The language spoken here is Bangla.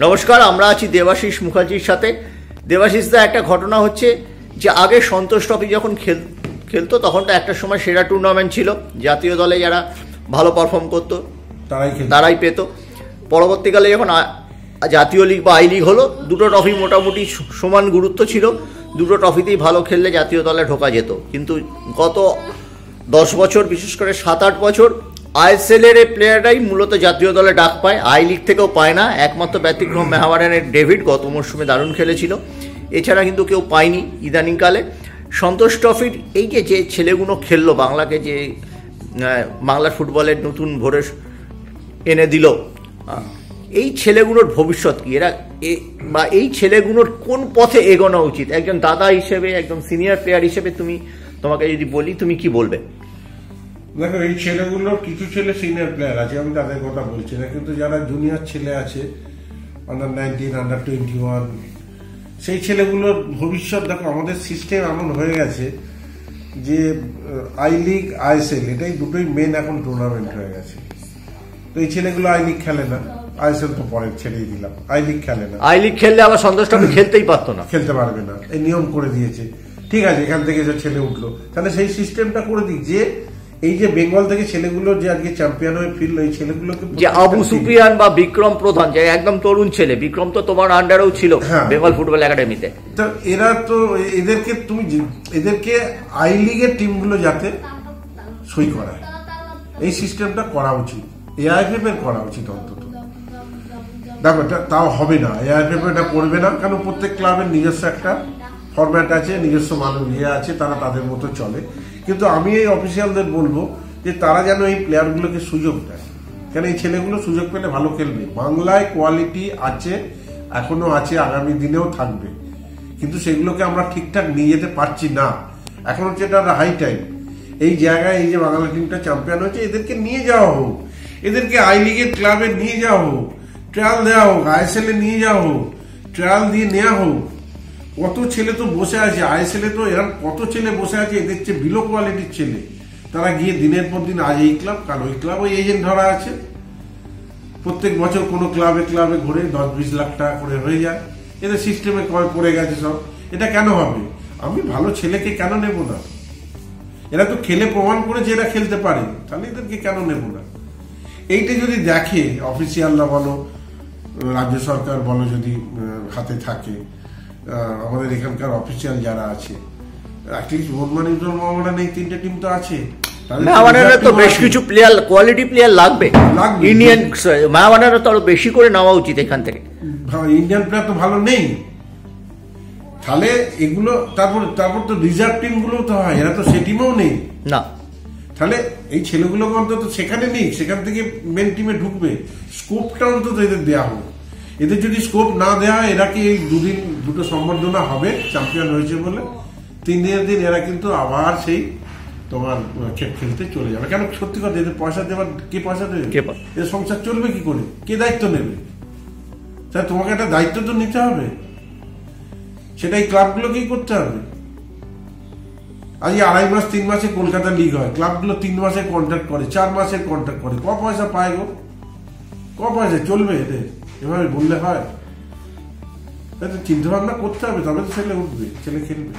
নমস্কার, আমরা আছি দেবাশিস মুখার্জির সাথে। দেবাশিসদা, একটা ঘটনা হচ্ছে যে আগে সন্তোষ ট্রফি যখন খেলতো তখন তো একটা সময় সেরা টুর্নামেন্ট ছিল, জাতীয় দলে যারা ভালো পারফর্ম করতো তারাই পেত। পরবর্তীকালে যখন জাতীয় লিগ বা আই লিগ হলো, দুটো ট্রফি মোটামুটি সমান গুরুত্ব ছিল, দুটো ট্রফিতেই ভালো খেললে জাতীয় দলে ঢোকা যেত। কিন্তু গত 10 বছর, বিশেষ করে 7-8 বছর আইএসএল এর প্লেয়াররাই মূলত জাতীয় দলে ডাক পায়, আই লিগ থেকেও পায় না। একমাত্র ব্যতিক্রম মেহাবাডানের ডেভিড, গত মরশুমে দারুণ খেলেছিল, এছাড়া কিন্তু কেউ পায়নি ইদানিংকালে। সন্তোষ ট্রফির এই যে ছেলেগুলো খেললো, বাংলাকে যে বাংলার ফুটবলের নতুন ভোরে এনে দিল, এই ছেলেগুলোর ভবিষ্যৎ কি? এরা বা এই ছেলেগুলোর কোন পথে এগোনো উচিত? একজন দাদা হিসেবে, একজন সিনিয়র প্লেয়ার হিসেবে তোমাকে যদি বলি, তুমি কি বলবে? দেখো, এই ছেলেগুলোর কিছু ছেলে সিনিয়র প্লেয়ার আছে, আমি তাদের কথা বলছি না, কিন্তু যারা জুনিয়র ছেলে আছে, আন্ডার-19, আন্ডার-21, সেই ছেলেগুলোর ভবিষ্যৎ দেখো। আমাদের সিস্টেম এমন হয়ে গেছে যে আই লিগ, আইএসএল, এটাই দুটোই মেন এখন টুর্নামেন্ট হয়ে গেছে। তো এই ছেলেগুলো আই লিগ খেলে না, আইএসএল তো পরে ছেড়েই দিলাম, আই লিগ খেলে না। আই লিগ খেললে আবার সন্তোষ ট্রফি খেলতেই পারতো না, খেলতে পারবে না, এই নিয়ম করে দিয়েছে। ঠিক আছে, এখান থেকে যে ছেলে উঠলো, তাহলে সেই সিস্টেমটা করে দিক যে এই যে বেঙ্গল থেকে ছেলেগুলো যে আজকে চ্যাম্পিয়ন হয়ে ফিরলো, এই ছেলেগুলোকে যে আবু সুফিয়ান বা বিক্রম প্রধান, যে একদম তরুণ ছেলে, বিক্রম তো তোমার আন্ডারেও ছিল বেঙ্গল ফুটবল একাডেমিতে। তো এরা তো এদেরকে আই লিগের টিমগুলো যাতে সই করায়, এই সিস্টেমটা করা উচিত, এআইএফএফ এর করা উচিত অন্তত। দেখো, তাও হবে না, এআইএফএফ এটা করবে না, কারণ প্রত্যেক ক্লাবের নিজস্ব একটা ফরম্যাট আছে, নিজস্ব মানুষ আছে, তারা তাদের মতো চলে। কিন্তু আমি এই অফিসিয়ালদের বলবো যে তারা যেন এই প্লেয়ারগুলোকে সুযোগ দেয়, কেন এই ছেলেগুলো সুযোগ পেলে ভালো খেলবে। বাংলায় কোয়ালিটি আছে, এখনো আছে, আগামী দিনেও থাকবে, কিন্তু সেগুলোকে আমরা ঠিকঠাক নিয়ে যেতে পারছি না। এখন হচ্ছে এটা হাই টাইম, এই জায়গায় এই যে বাংলা টিমটা চ্যাম্পিয়ন হয়েছে, এদেরকে নিয়ে যাওয়া হোক, এদেরকে আই লিগের ক্লাবে নিয়ে যাওয়া হোক, ট্রায়াল দেওয়া হোক, আইএসএল এ নিয়ে যাওয়া হোক, ট্রায়াল দিয়ে নেওয়া হোক। কত ছেলে তো বসে আছে আইএসএল এ, তো এরা কত ছেলে বসে আছে এদের চেয়ে বিলো কোয়ালিটির ছেলে, তারা গিয়ে দিনের পর দিন আজ এই ক্লাব, কাল ওই ক্লাব, ওই এজেন্ট ধরা আছে। প্রত্যেক বছর কোনো ক্লাবে ঘুরে 10-20 লাখ টাকা করে হয়ে যায়, এদের সিস্টেমে পড়ে গেছে সব। এটা কেন হবে? আমি ভালো ছেলেকে কেন নেব না? এরা তো খেলে প্রমাণ করেছে এরা খেলতে পারে, তাহলে এদেরকে কেন নেব না? এইটা যদি দেখে অফিসিয়ালরা বলো, রাজ্য সরকার বলো, যদি হাতে থাকে, আমাদের এখানকার অফিসিয়াল যারা আছে, অ্যাটলিস্ট মোহামেডান এই 3টে টিম তো আছে, মেহাবাডানের তো বেশ কিছু প্লেয়ার, কোয়ালিটি প্লেয়ার লাগবে। ইন্ডিয়ান মেহাবাডানের তো আরো বেশি করে নেওয়া উচিত এখান থেকে। ইন্ডিয়ান প্লেয়ার তো ভালো নেই, তাহলে এগুলো তারপর তো রিজার্ভ টিম গুলো তো হয়, এরা তো সে টিমেও নেই না। তাহলে এই ছেলেগুলোকে অন্তত সেখানে নেই, সেখান থেকে মেন টিমে ঢুকবে, স্কোপটা অন্তত এদের দেওয়া হোক। এদের যদি স্কোপ না দেওয়া হয়, এরা কি এই দুটো সম্বর্ধনা হবে চ্যাম্পিয়ন হয়েছে বলে, 3 দিনের দিন এরা কিন্তু আবার সেই তোমার খেলতে চলে যাবে। কেন? সত্যি কথা, এদের পয়সা দেওয়ার কে পয়সা দেবে? এদের সংসার চলবে কি করে? কে দায়িত্ব নেবে? তাই তোমাকে একটা দায়িত্ব তো নিতে হবে, সেটাই ক্লাবগুলোকেই করতে হবে। আজ 2.5 মাস 3 মাসে কলকাতা লিগ হয়, ক্লাবগুলো 3 মাসের কন্ট্রাক্ট করে, 4 মাসের কন্ট্রাক্ট করে, ক পয়সা পায় গো? ক পয়সা চলবে এদের? এভাবে বললে হয়? চিন্তা ভাবনা করতে হবে, তবে তো ছেলে উঠবে, ছেলে খেলবে।